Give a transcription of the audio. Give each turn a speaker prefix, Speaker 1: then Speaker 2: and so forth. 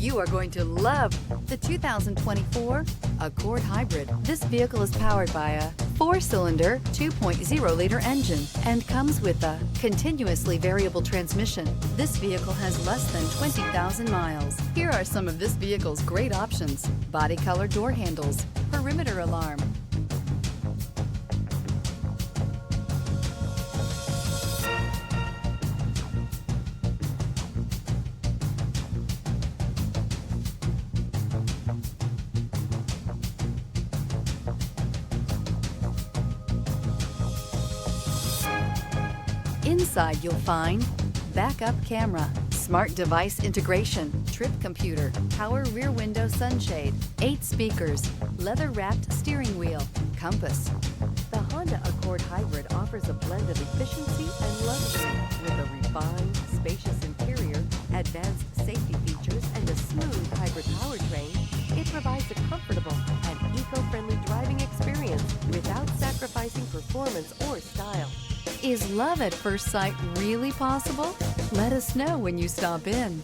Speaker 1: You are going to love the 2024 Accord Hybrid. This vehicle is powered by a 4-cylinder, 2.0-liter engine and comes with a continuously variable transmission. This vehicle has less than 20,000 miles. Here are some of this vehicle's great options: body color door handles, perimeter alarm, Inside you'll find backup camera, smart device integration, trip computer, power rear window sunshade, 8 speakers, leather-wrapped steering wheel, compass. The Honda Accord Hybrid offers a blend of efficiency and luxury with a refined, spacious interior, advanced safety features, and a smooth hybrid powertrain. It provides a comfortable and eco-friendly driving experience without sacrificing performance or style. Is love at first sight really possible? Let us know when you stop in.